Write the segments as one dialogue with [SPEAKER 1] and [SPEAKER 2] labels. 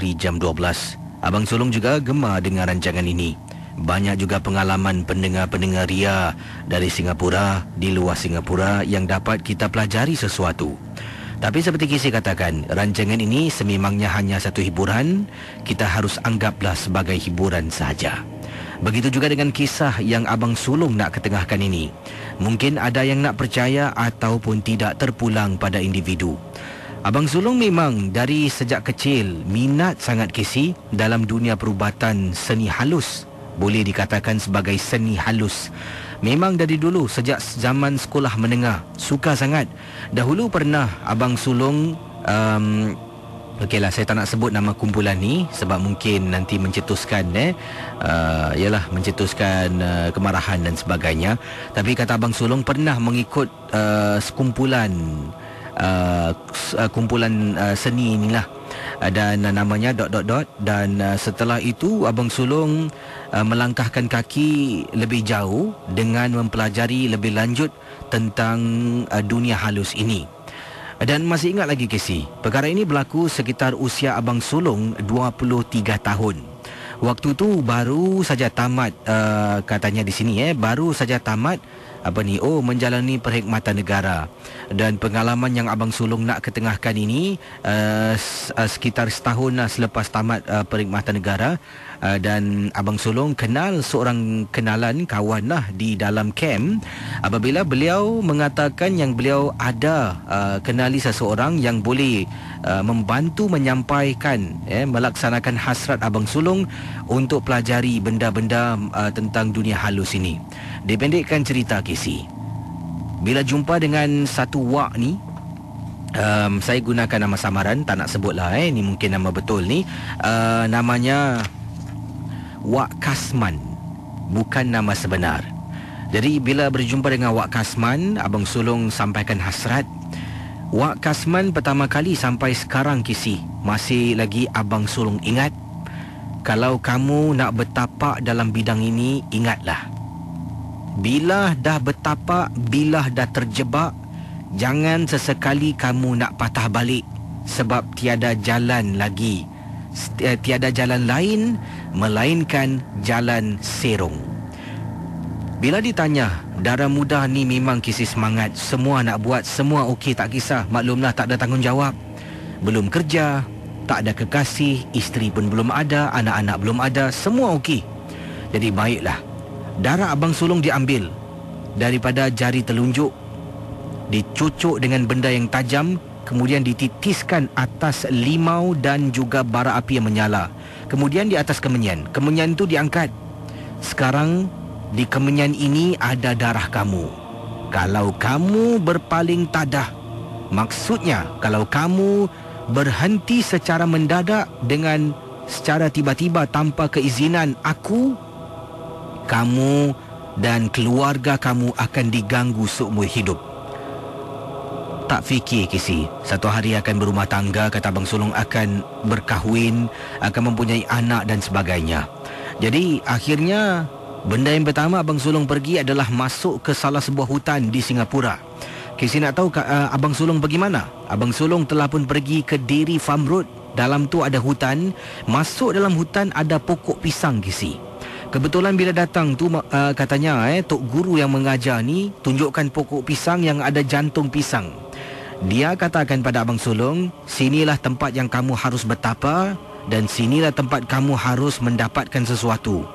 [SPEAKER 1] di jam 12. Abang Sulong juga gemar dengan rancangan ini. Banyak juga pengalaman pendengar-pendengar Ria dari Singapura, di luar Singapura yang dapat kita pelajari sesuatu. Tapi seperti Kisi katakan, rancangan ini sememangnya hanya satu hiburan. Kita harus anggaplah sebagai hiburan sahaja. Begitu juga dengan kisah yang Abang Sulong nak ketengahkan ini. Mungkin ada yang nak percaya ataupun tidak terpulang pada individu. Abang Sulong memang dari sejak kecil minat sangat Kisi dalam dunia perubatan seni halus. Boleh dikatakan sebagai seni halus. Memang dari dulu sejak zaman sekolah menengah suka sangat. Dahulu pernah Abang Sulong okeylah, saya tak nak sebut nama kumpulan ni sebab mungkin nanti mencetuskan yalah mencetuskan kemarahan dan sebagainya. Tapi kata Abang Sulong pernah mengikut sekumpulan kumpulan seni inilah, dan namanya ... dan setelah itu Abang Sulong melangkahkan kaki lebih jauh dengan mempelajari lebih lanjut tentang dunia halus ini. Dan masih ingat lagi Kesi, perkara ini berlaku sekitar usia Abang Sulong 23 tahun. Waktu tu baru saja tamat katanya di sini baru saja tamat menjalani perkhidmatan negara. Dan pengalaman yang Abang Sulong nak ketengahkan ini sekitar setahun selepas tamat perkhidmatan negara. Dan Abang Sulong kenal seorang kenalan kawan di dalam kem, apabila beliau mengatakan yang beliau ada kenali seseorang yang boleh membantu menyampaikan melaksanakan hasrat Abang Sulong untuk pelajari benda-benda tentang dunia halus ini. Dipendekkan cerita Kesi, bila jumpa dengan satu wak ni, saya gunakan nama samaran, tak nak sebutlah ni mungkin nama betul ni, namanya Wak Kasman, bukan nama sebenar. Jadi bila berjumpa dengan Wak Kasman, Abang Sulong sampaikan hasrat. Wak Kasman pertama kali sampai sekarang Kisi, masih lagi Abang Sulong ingat. Kalau kamu nak bertapak dalam bidang ini, ingatlah, bila dah bertapak, bila dah terjebak, jangan sesekali kamu nak patah balik, sebab tiada jalan lagi, tiada jalan lain melainkan jalan serong. Bila ditanya, darah muda ni memang Kisi semangat, semua nak buat, semua okey, tak kisah. Maklumlah tak ada tanggungjawab, belum kerja, tak ada kekasih, isteri pun belum ada, anak-anak belum ada, semua okey. Jadi baiklah, darah Abang Sulong diambil daripada jari telunjuk, dicucuk dengan benda yang tajam, kemudian dititiskan atas limau dan juga bara api yang menyala. Kemudian di atas kemenyan, kemenyan tu diangkat. Sekarang di kemenyan ini ada darah kamu. Kalau kamu berpaling tadah, maksudnya kalau kamu berhenti secara mendadak dengan secara tiba-tiba tanpa keizinan aku, kamu dan keluarga kamu akan diganggu seumur hidup. Tak fikir Kisi, satu hari akan berumah tangga, kata Abang Sulong, akan berkahwin, akan mempunyai anak dan sebagainya. Jadi akhirnya benda yang pertama Abang Sulong pergi adalah masuk ke salah sebuah hutan di Singapura. Kisi nak tahu Abang Sulong pergi mana? Abang Sulong telah pun pergi ke Dairy Farm Road. Dalam tu ada hutan. Masuk dalam hutan ada pokok pisang Kisi. Kebetulan bila datang tu katanya Tok Guru yang mengajar ni tunjukkan pokok pisang yang ada jantung pisang. Dia katakan pada Abang Sulong, sinilah tempat yang kamu harus bertapa dan sinilah tempat kamu harus mendapatkan sesuatu.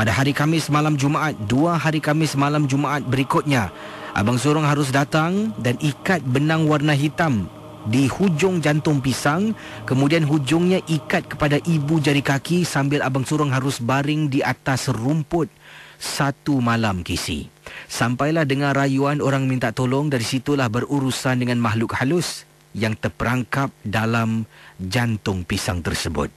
[SPEAKER 1] Pada hari Khamis malam Jumaat, 2 hari Khamis malam Jumaat berikutnya, Abang Sulong harus datang dan ikat benang warna hitam di hujung jantung pisang, kemudian hujungnya ikat kepada ibu jari kaki sambil Abang Sulong harus baring di atas rumput 1 malam Kisi. Sampailah dengar rayuan orang minta tolong. Dari situlah berurusan dengan makhluk halus yang terperangkap dalam jantung pisang tersebut.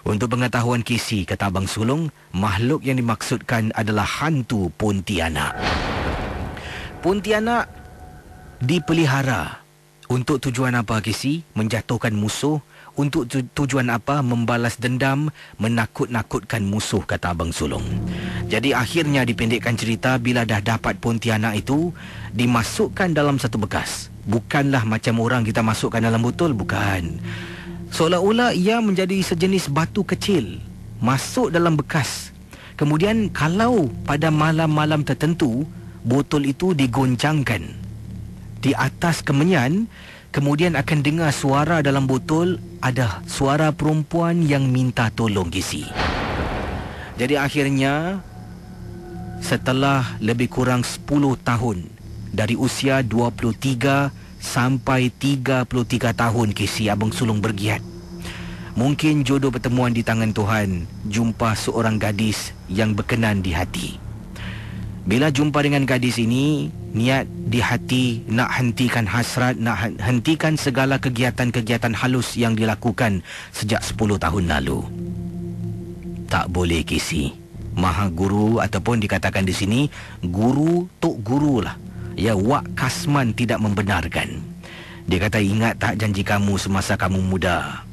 [SPEAKER 1] Untuk pengetahuan Kisi, kata Abang Sulong, makhluk yang dimaksudkan adalah hantu Pontianak. Pontianak dipelihara untuk tujuan apa Kisi? Menjatuhkan musuh. Untuk tujuan apa? Membalas dendam, menakut-nakutkan musuh, kata Abang Sulong. Jadi akhirnya dipendekkan cerita, bila dah dapat Pontianak itu, dimasukkan dalam satu bekas. Bukanlah macam orang kita masukkan dalam botol, bukan. Seolah-olah ia menjadi sejenis batu kecil masuk dalam bekas. Kemudian kalau pada malam-malam tertentu botol itu digoncangkan di atas kemenyan, kemudian akan dengar suara dalam botol, ada suara perempuan yang minta tolong Kisi. Jadi akhirnya setelah lebih kurang 10 tahun, dari usia 23 sampai 33 tahun Kisi, Abang Sulong bergiat. Mungkin jodoh pertemuan di tangan Tuhan, jumpa seorang gadis yang berkenan di hati. Bila jumpa dengan gadis ini, niat di hati nak hentikan hasrat, nak hentikan segala kegiatan-kegiatan halus yang dilakukan sejak 10 tahun lalu. Tak boleh Kisi. Maha Guru ataupun dikatakan di sini guru tok guru lah. Ya, Wak Kasman tidak membenarkan. Dia kata, ingat tak janji kamu semasa kamu muda?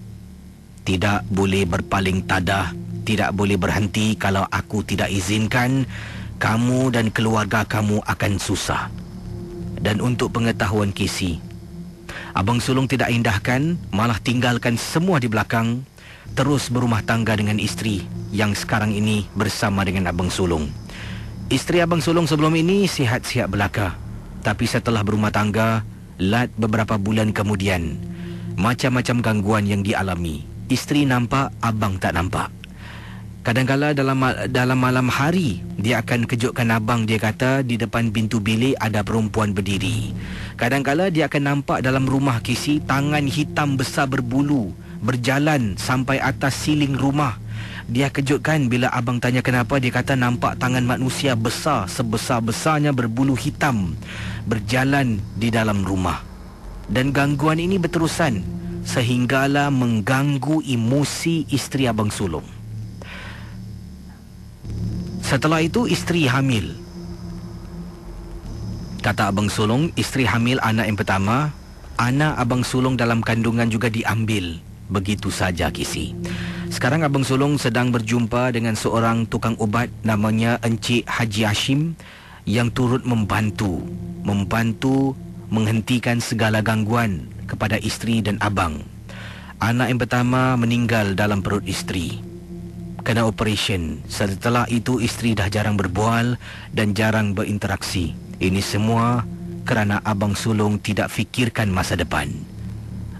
[SPEAKER 1] Tidak boleh berpaling tadah, tidak boleh berhenti. Kalau aku tidak izinkan, kamu dan keluarga kamu akan susah. Dan untuk pengetahuan Kisi, Abang Sulong tidak indahkan, malah tinggalkan semua di belakang, terus berumah tangga dengan isteri yang sekarang ini bersama dengan Abang Sulong. Isteri Abang Sulong sebelum ini sihat-sihat belaka, tapi setelah berumah tangga, lat beberapa bulan kemudian, macam-macam gangguan yang dialami. Isteri nampak, abang tak nampak. Kadang-kala dalam malam hari, dia akan kejutkan abang. Dia kata di depan pintu bilik ada perempuan berdiri. Kadang-kala dia akan nampak dalam rumah Kisi, tangan hitam besar berbulu berjalan sampai atas siling rumah. Dia kejutkan bila abang tanya kenapa. Dia kata nampak tangan manusia besar, sebesar-besarnya berbulu hitam, berjalan di dalam rumah. Dan gangguan ini berterusan sehinggalah mengganggu emosi isteri Abang Sulong. Setelah itu isteri hamil. Kata Abang Sulong, isteri hamil anak yang pertama. Anak Abang Sulong dalam kandungan juga diambil. Begitu saja Kisi. Sekarang Abang Sulong sedang berjumpa dengan seorang tukang ubat namanya Encik Haji Hashim, yang turut membantu menghentikan segala gangguan kepada isteri dan abang. Anak yang pertama meninggal dalam perut isteri, kena operation. Setelah itu isteri dah jarang berbual dan jarang berinteraksi. Ini semua kerana Abang Sulong tidak fikirkan masa depan.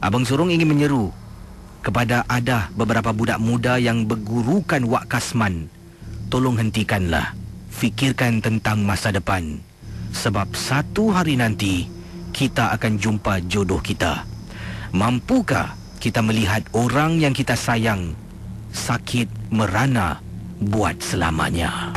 [SPEAKER 1] Abang Sulong ingin menyeru kepada ada beberapa budak muda yang bergurukan Wak Kasman, tolong hentikanlah, fikirkan tentang masa depan. Sebab satu hari nanti kita akan jumpa jodoh kita. Mampukah kita melihat orang yang kita sayang sakit merana buat selamanya?